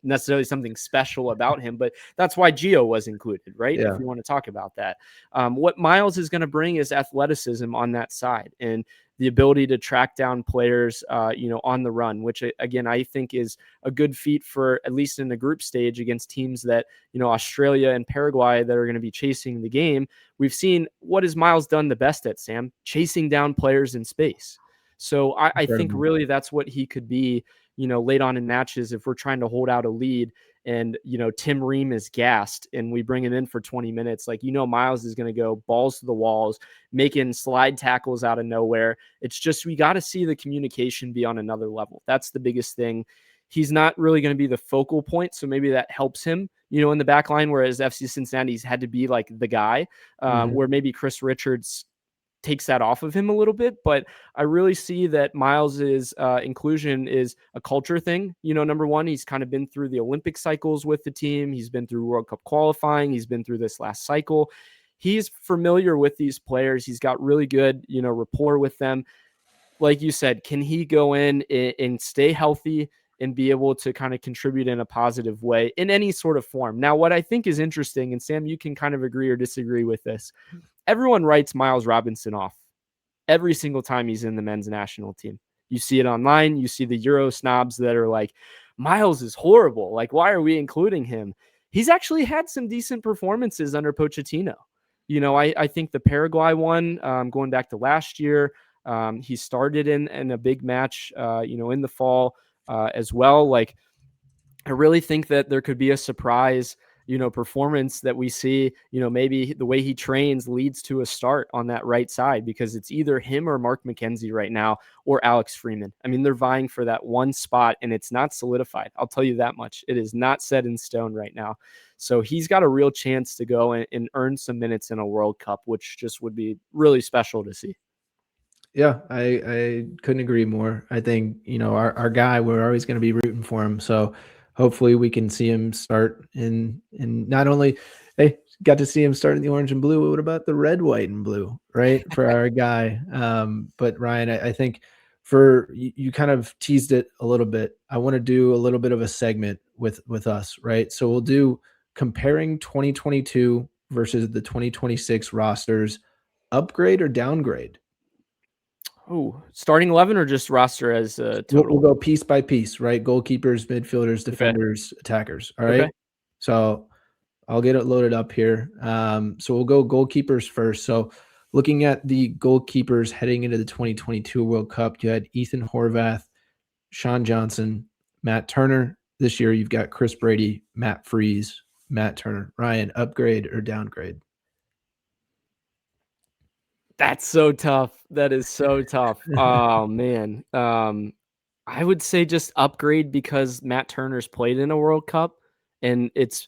necessarily something special about him, but that's why Gio was included, right? Yeah. If you want to talk about that. What Miles is going to bring is athleticism on that side and the ability to track down players, on the run, which again, I think is a good feat for at least in the group stage against teams that, Australia and Paraguay that are going to be chasing the game. We've seen what has Miles done the best at, Sam, chasing down players in space. So I think really that's what he could be, late on in matches if we're trying to hold out a lead and, Tim Ream is gassed and we bring him in for 20 minutes. Like, Miles is going to go balls to the walls, making slide tackles out of nowhere. It's just, we got to see the communication be on another level. That's the biggest thing. He's not really going to be the focal point. So maybe that helps him, in the back line, whereas FC Cincinnati's had to be like the guy where maybe Chris Richards takes that off of him a little bit, but I really see that Miles's inclusion is a culture thing. Number one, he's kind of been through the Olympic cycles with the team. He's been through World Cup qualifying. He's been through this last cycle. He's familiar with these players. He's got really good, rapport with them. Like you said, can he go in and stay healthy and be able to kind of contribute in a positive way in any sort of form? Now, what I think is interesting, and Sam, you can kind of agree or disagree with this. Everyone writes Miles Robinson off every single time he's in the men's national team. You see it online. You see the Euro snobs that are like, Miles is horrible. Like, why are we including him? He's actually had some decent performances under Pochettino. I think the Paraguay one, going back to last year, he started in a big match, in the fall as well. Like, I really think that there could be a surprise performance that we see, maybe the way he trains leads to a start on that right side, because it's either him or Mark McKenzie right now, or Alex Freeman. I mean, they're vying for that one spot and it's not solidified. I'll tell you that much. It is not set in stone right now. So he's got a real chance to go and earn some minutes in a World Cup, which just would be really special to see. Yeah, I couldn't agree more. I think, our guy, we're always going to be rooting for him. So hopefully we can see him start in not only, hey, got to see him start in the orange and blue. What about the red, white, and blue, right? For our guy. But Ryan, I think you kind of teased it a little bit. I want to do a little bit of a segment with us, right? So we'll do comparing 2022 versus the 2026 rosters, upgrade or downgrade. Oh, starting 11 or just roster as a total? We'll go piece by piece, right? Goalkeepers, midfielders, defenders, attackers. All right. Okay. So I'll get it loaded up here. So we'll go goalkeepers first. So looking at the goalkeepers heading into the 2022 World Cup, you had Ethan Horvath, Sean Johnson, Matt Turner. This year you've got Chris Brady, Matt Freese, Matt Turner. Ryan, upgrade or downgrade? That's so tough. That is so tough. Oh, man. I would say just upgrade because Matt Turner's played in a World Cup, and it's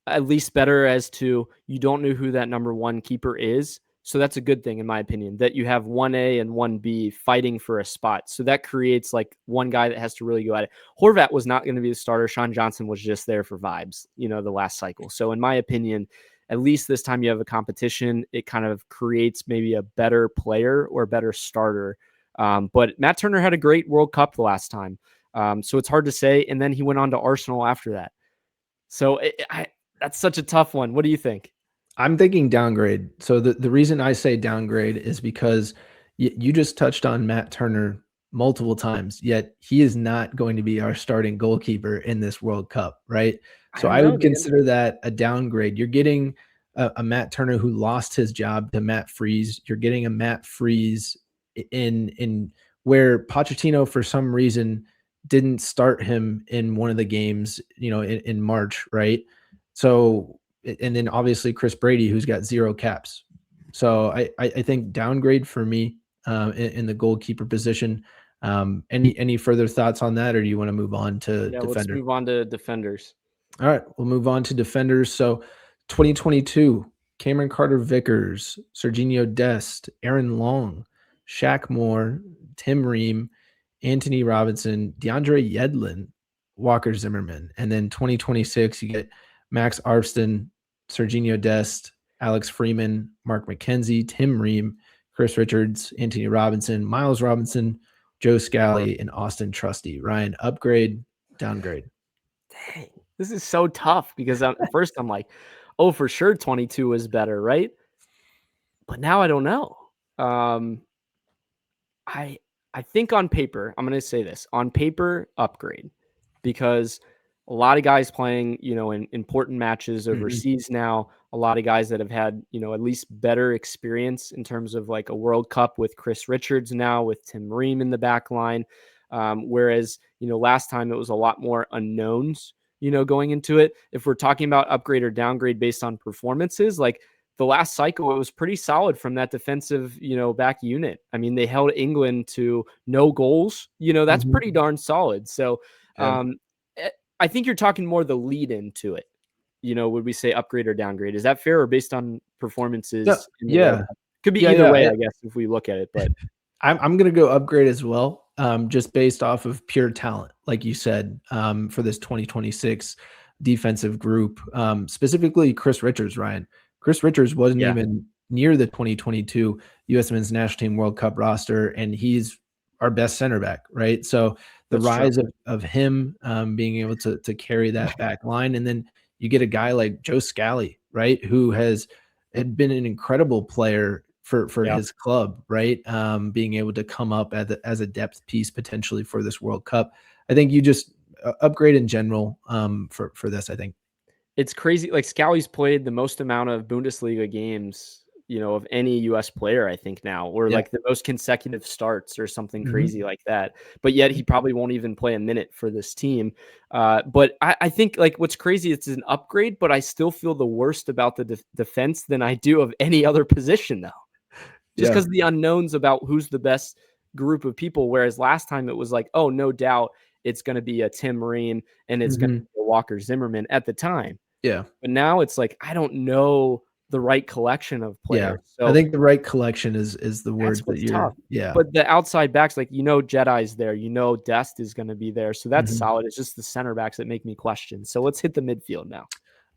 at least better as to you don't know who that number one keeper is. So that's a good thing, in my opinion, that you have 1A and 1B fighting for a spot. So that creates like one guy that has to really go at it. Horvat was not going to be the starter. Sean Johnson was just there for vibes, the last cycle. So in my opinion, at least this time you have a competition. It kind of creates maybe a better player or a better starter. But Matt Turner had a great World Cup the last time. So it's hard to say. And then he went on to Arsenal after that. So that's such a tough one. What do you think? I'm thinking downgrade. So the reason I say downgrade is because you just touched on Matt Turner multiple times, yet he is not going to be our starting goalkeeper in this World Cup, right? So I would consider that a downgrade. You're getting a Matt Turner who lost his job to Matt Freese. You're getting a Matt Freese in where Pochettino, for some reason, didn't start him in one of the games, in March, right? So, and then obviously Chris Brady, who's got 0 caps. So I think downgrade for me in the goalkeeper position. Any further thoughts on that, or do you want to move on to defender? Let's move on to defenders. All right, we'll move on to defenders. So 2022, Cameron Carter-Vickers, Sergiño Dest, Aaron Long, Shaq Moore, Tim Ream, Antonee Robinson, DeAndre Yedlin, Walker Zimmerman. And then 2026, you get Max Arfston, Sergiño Dest, Alex Freeman, Mark McKenzie, Tim Ream, Chris Richards, Antonee Robinson, Miles Robinson, Joe Scally, and Austin Trusty. Ryan, upgrade, downgrade. Dang, this is so tough because at first I'm like, oh, for sure 22 is better, right? But now I don't know. I think on paper, I'm going to say this. On paper, upgrade. Because a lot of guys playing, in important matches overseas now, a lot of guys that have had, at least better experience in terms of like a World Cup with Chris Richards now, with Tim Ream in the back line. Whereas, last time it was a lot more unknowns, going into it. If we're talking about upgrade or downgrade based on performances, like the last cycle, it was pretty solid from that defensive, back unit. I mean, they held England to no goals, that's pretty darn solid. So, I think you're talking more the lead into it. Would we say upgrade or downgrade? Is that fair or based on performances? Yeah. Could be either way, I guess, if we look at it. But I'm going to go upgrade as well, just based off of pure talent, like you said, for this 2026 defensive group, specifically Chris Richards, Ryan. Chris Richards wasn't even near the 2022 US Men's National Team World Cup roster, and he's our best center back, right? So the rise of him being able to carry that back line. And then you get a guy like Joe Scally, right, who had been an incredible player for his club, right? Being able to come up as a depth piece potentially for this World Cup. I think you just upgrade in general for this, I think. It's crazy. Like Scally's played the most amount of Bundesliga games, of any US player, I think now, or like the most consecutive starts or something crazy like that. But yet he probably won't even play a minute for this team. But I think like what's crazy, it's an upgrade, but I still feel the worst about the defense than I do of any other position though. Just because the unknowns about who's the best group of people. Whereas last time it was like, oh, no doubt it's going to be a Tim Ream and it's going to be a Walker Zimmerman at the time. Yeah. But now it's like, I don't know the right collection of players. Yeah. So I think the right collection is the word that you're tough. Yeah. But the outside backs, like, Jedi's there, Dest is going to be there. So that's solid. It's just the center backs that make me question. So let's hit the midfield now.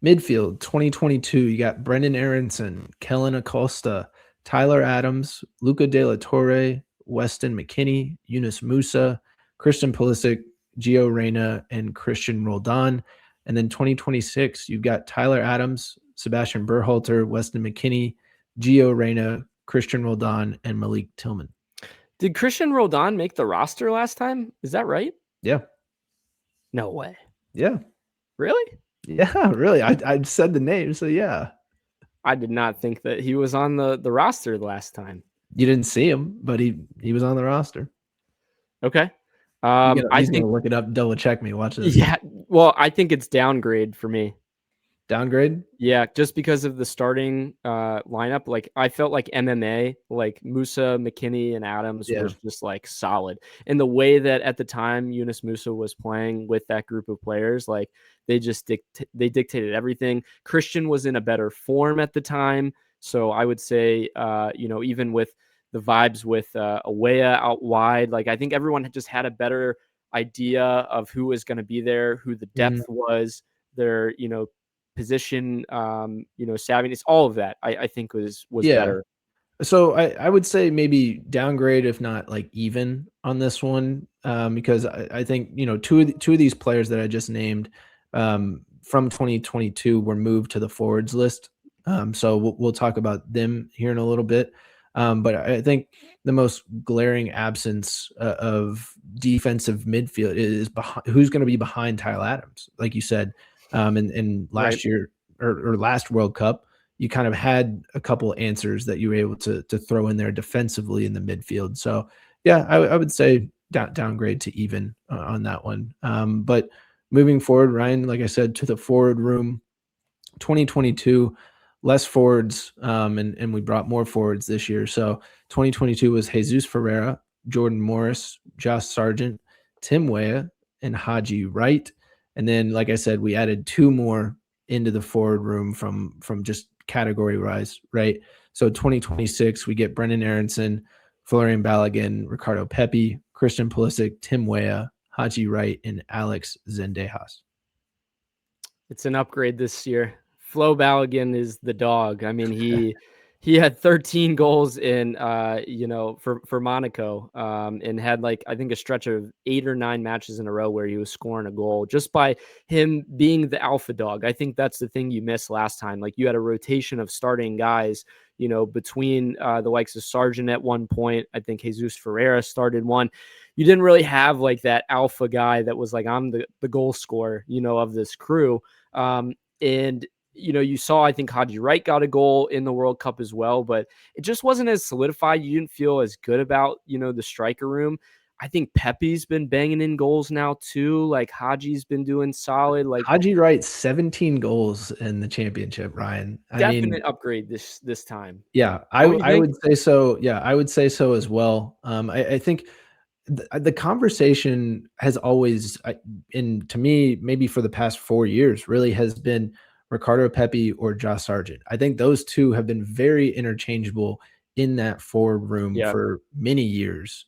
Midfield 2022, you got Brendan Aronson, Kellen Acosta, Tyler Adams, Luca De La Torre, Weston McKennie, Yunus Musa, Christian Pulisic, Gio Reyna, and Christian Roldan. And then 2026, you've got Tyler Adams, Sebastian Berhalter, Weston McKennie, Gio Reyna, Christian Roldan, and Malik Tillman. Did Christian Roldan make the roster last time? Is that right? Yeah. No way. Yeah. Really? Yeah, really. I said the name, so yeah. I did not think that he was on the roster last time. You didn't see him, but he was on the roster. Okay. He's gonna look it up, double check me. Watch this. Yeah. Well, I think it's downgrade for me. Downgrade? Yeah, just because of the starting lineup. Like I felt like MMA, like Musa, McKennie, and Adams was just like solid. And the way that at the time Yunus Musa was playing with that group of players, like they just they dictated everything. Christian was in a better form at the time. So I would say, even with the vibes with Weah out wide, like I think everyone just had a better idea of who was going to be there, who the depth was, their, position, savviness, all of that I think was better. So I would say maybe downgrade, if not like even on this one, because I think, two of these players that I just named from 2022 were moved to the forwards list. So we'll talk about them here in a little bit. But I think the most glaring absence of defensive midfield is who's going to be behind Tyler Adams. Like you said, in last year or last World Cup, you kind of had a couple answers that you were able to throw in there defensively in the midfield. So yeah, I would say downgrade to even on that one. But moving forward, Ryan, like I said, to the forward room, 2022, less forwards, and we brought more forwards this year. So 2022 was Jesus Ferreira, Jordan Morris, Josh Sargent, Tim Weah, and Haji Wright. And then, like I said, we added two more into the forward room from just category rise, right? So 2026, we get Brendan Aronson, Florian Balogun, Ricardo Pepi, Christian Pulisic, Tim Weah, Haji Wright, and Alex Zendejas. It's an upgrade this year. Flo Balogun is the dog. I mean, he had 13 goals in for Monaco, and had like I think a stretch of 8 or 9 matches in a row where he was scoring a goal just by him being the alpha dog. I think that's the thing you missed last time. Like you had a rotation of starting guys, between the likes of Sargent at one point. I think Jesus Ferreira started one. You didn't really have like that alpha guy that was like, I'm the goal scorer, of this crew. And you saw, I think Haji Wright got a goal in the World Cup as well, but it just wasn't as solidified. You didn't feel as good about, the striker room. I think Pepe's been banging in goals now too. Like Haji's been doing solid. Like Haji Wright, 17 goals in the championship, Ryan. Definite upgrade this time. Yeah, I would say so. Yeah, I would say so as well. I think the conversation has always, and to me, maybe for the past 4 years, really has been Ricardo Pepi or Josh Sargent. I think those two have been very interchangeable in that forward room for many years.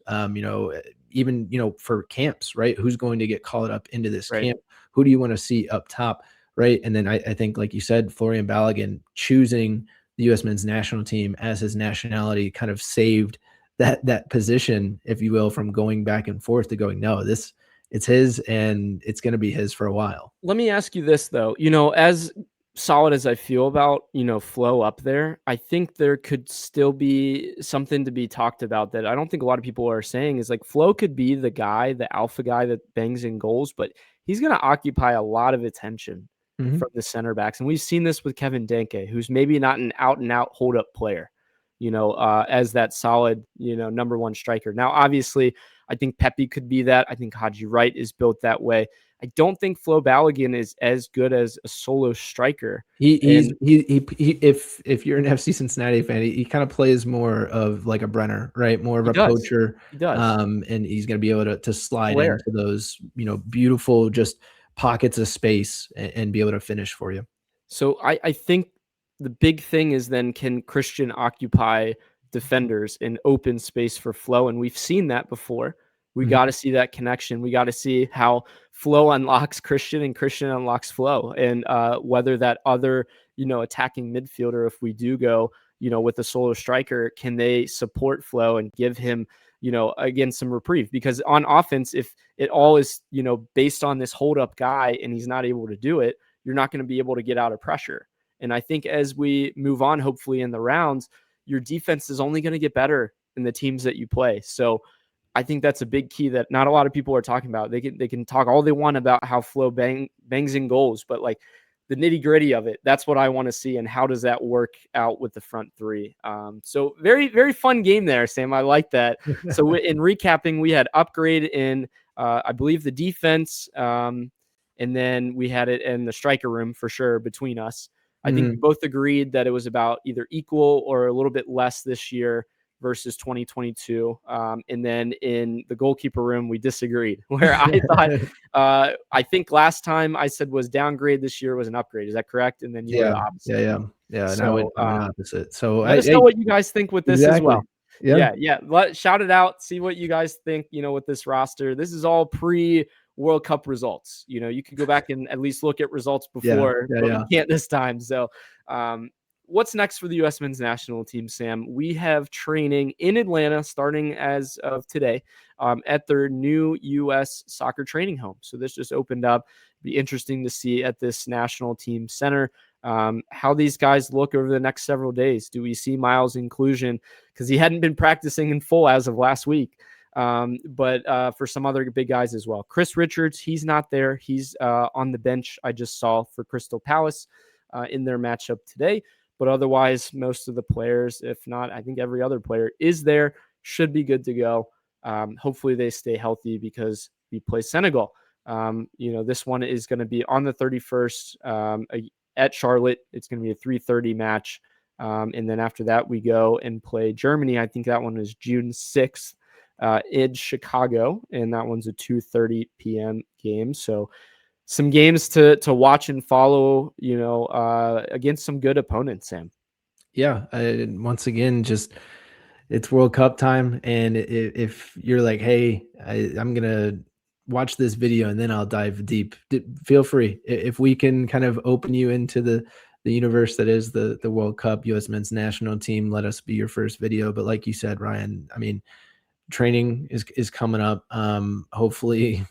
Even for camps, right? Who's going to get called up into this camp? Who do you want to see up top, right? And then I think, like you said, Florian Balogun choosing the U.S. men's national team as his nationality kind of saved that position, if you will, from going back and forth to going, no, it's his and it's going to be his for a while. Let me ask you this though, as solid as I feel about, Flo up there, I think there could still be something to be talked about that I don't think a lot of people are saying is like Flo could be the guy, the alpha guy that bangs in goals, but he's going to occupy a lot of attention from the center backs. And we've seen this with Kevin Danke, who's maybe not an out and out hold up player, as that solid, number one striker. Now, obviously, I think Pepe could be that. I think Haji Wright is built that way. I don't think Flo Balogun is as good as a solo striker. If you're an FC Cincinnati fan, he kind of plays more of like a Brenner, right? More of a poacher. He does. And he's going to be able to slide into those, beautiful just pockets of space and be able to finish for you. So I think the big thing is then, can Christian occupy defenders in open space for Flo? And we've seen that before. We got to see that connection. We got to see how Flo unlocks Christian and Christian unlocks Flo, and whether that other, attacking midfielder, if we do go, with a solo striker, can they support Flo and give him, again, some reprieve? Because on offense, if it all is, based on this hold up guy and he's not able to do it, you're not going to be able to get out of pressure. And I think as we move on, hopefully in the rounds, your defense is only going to get better in the teams that you play. So I think that's a big key that not a lot of people are talking about. They can talk all they want about how Flo bangs in goals, but like the nitty gritty of it, that's what I want to see. And how does that work out with the front three? So very, very fun game there, Sam. I like that. So in recapping, we had upgrade in, I believe, the defense. And then we had it in the striker room for sure between us. I think we both agreed that it was about either equal or a little bit less this year versus 2022. And then in the goalkeeper room, we disagreed, where I thought, I think last time I said was downgrade, this year was an upgrade. Is that correct? And then you were the opposite. Yeah. So, opposite. So let us know what you guys think with this as well. Yeah. Shout it out. See what you guys think, with this roster. This is all pre-World Cup results. You could go back and at least look at results before, but we can't this time. So, what's next for the U.S. men's national team, Sam? We have training in Atlanta starting as of today at their new U.S. soccer training home. So this just opened up. Be interesting to see at this national team center how these guys look over the next several days. Do we see Miles' inclusion? Because he hadn't been practicing in full as of last week. But for some other big guys as well. Chris Richards, he's not there. He's on the bench, I just saw, for Crystal Palace in their matchup today. But otherwise, most of the players, if not, I think every other player is there, should be good to go. Hopefully they stay healthy because we play Senegal. This one is going to be on the 31st at Charlotte. It's going to be a 3:30 match. And then after that, we go and play Germany. I think that one is June 6th in Chicago. And that one's a 2:30 p.m. game. So some games to watch and follow, against some good opponents, Sam. Yeah. Once again, just it's World Cup time. And if you're like, hey, I'm going to watch this video and then I'll dive deep, feel free. If we can kind of open you into the universe that is the World Cup, U.S. men's national team, let us be your first video. But like you said, Ryan, I mean, training is coming up. Hopefully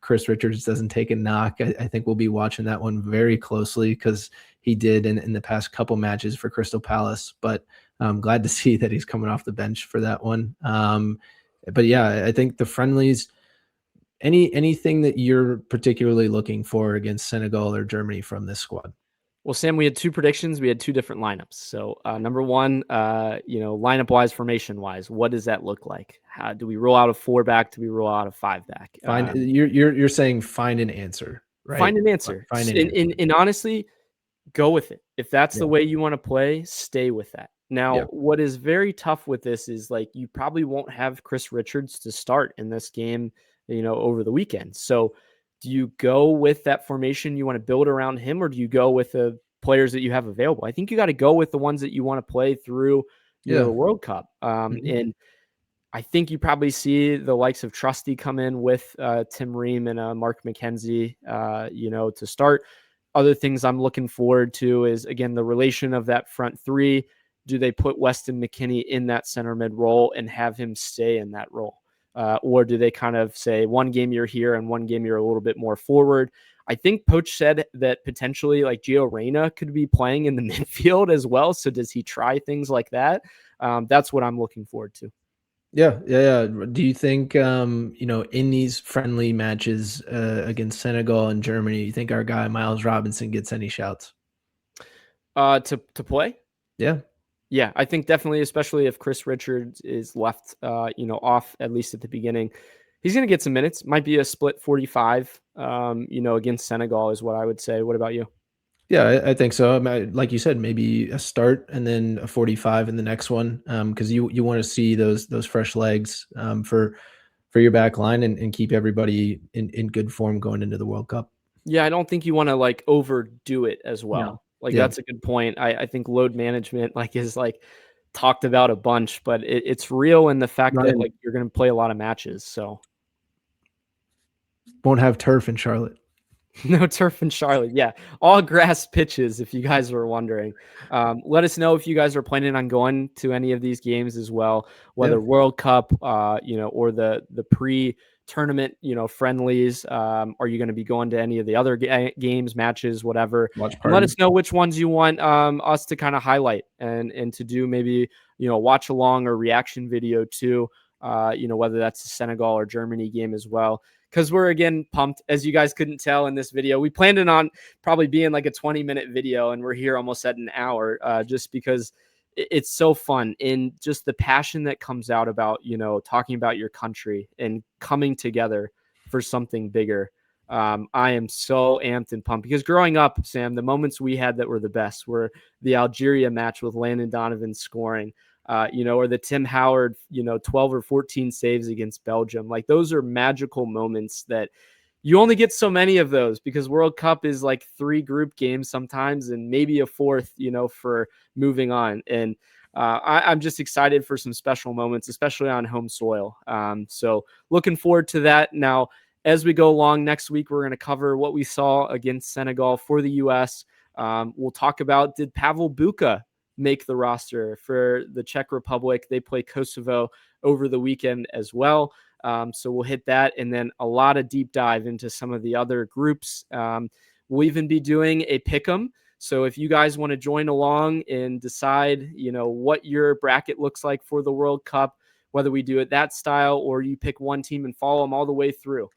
Chris Richards doesn't take a knock. I think we'll be watching that one very closely because he did in the past couple matches for Crystal Palace. But I'm glad to see that he's coming off the bench for that one. But yeah, I think the friendlies, anything that you're particularly looking for against Senegal or Germany from this squad? Well, Sam, we had two predictions. We had two different lineups. So number one, lineup wise, formation wise, what does that look like? How do we roll out a 4-back? Do we roll out a 5-back? You're saying find an answer, right? Find an answer. And honestly, go with it. If that's the way you want to play, stay with that. Now, what is very tough with this is like you probably won't have Chris Richards to start in this game, over the weekend. So do you go with that formation you want to build around him, or do you go with the players that you have available? I think you got to go with the ones that you want to play through the World Cup. And I think you probably see the likes of Trusty come in with Tim Ream and Mark McKenzie, to start. Other things I'm looking forward to is, again, the relation of that front three. Do they put Weston McKennie in that center mid role and have him stay in that role? Or do they kind of say one game you're here and one game you're a little bit more forward? I think Poch said that potentially like Gio Reyna could be playing in the midfield as well. So does he try things like that? That's what I'm looking forward to. Yeah. Do you think, in these friendly matches against Senegal and Germany, you think our guy Miles Robinson gets any shouts? To play? Yeah. Yeah, I think definitely, especially if Chris Richards is left, off at least at the beginning, he's going to get some minutes. Might be a split 45, against Senegal is what I would say. What about you? Yeah, I think so. Like you said, maybe a start and then a 45 in the next one, because you want to see those fresh legs for your back line and keep everybody in good form going into the World Cup. Yeah, I don't think you want to like overdo it as well. No. That's a good point. I think load management is talked about a bunch, but it's real in the fact that you're going to play a lot of matches. So won't have turf in Charlotte. No turf in Charlotte. Yeah, all grass pitches. If you guys were wondering, let us know if you guys are planning on going to any of these games as well, whether World Cup, or the pre-tournament, friendlies. Are you going to be going to any of the other games, matches, whatever? Let us know which ones you want us to kind of highlight and to do maybe watch along or reaction video to. Whether that's the Senegal or Germany game as well. Because we're, again, pumped. As you guys couldn't tell in this video, we planned it on probably being like a 20-minute video, and we're here almost at an hour just because it's so fun. And just the passion that comes out about, talking about your country and coming together for something bigger. I am so amped and pumped because growing up, Sam, the moments we had that were the best were the Algeria match with Landon Donovan scoring. Or the Tim Howard, 12 or 14 saves against Belgium. Like those are magical moments that you only get so many of those because World Cup is like 3 group games sometimes and maybe a 4th, for moving on. And I'm just excited for some special moments, especially on home soil. So looking forward to that. Now, as we go along next week, we're going to cover what we saw against Senegal for the U.S. We'll talk about, did Pavel Buka make the roster for the Czech Republic? They play Kosovo over the weekend as well. So we'll hit that. And then a lot of deep dive into some of the other groups. We'll even be doing a pick'em. So if you guys want to join along and decide, what your bracket looks like for the World Cup, whether we do it that style or you pick one team and follow them all the way through.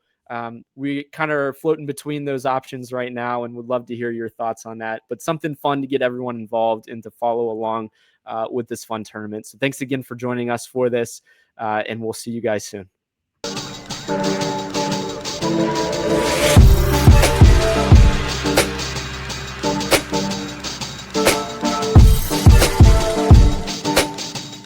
We kind of are floating between those options right now and would love to hear your thoughts on that. But something fun to get everyone involved and to follow along with this fun tournament. So thanks again for joining us for this, and we'll see you guys soon.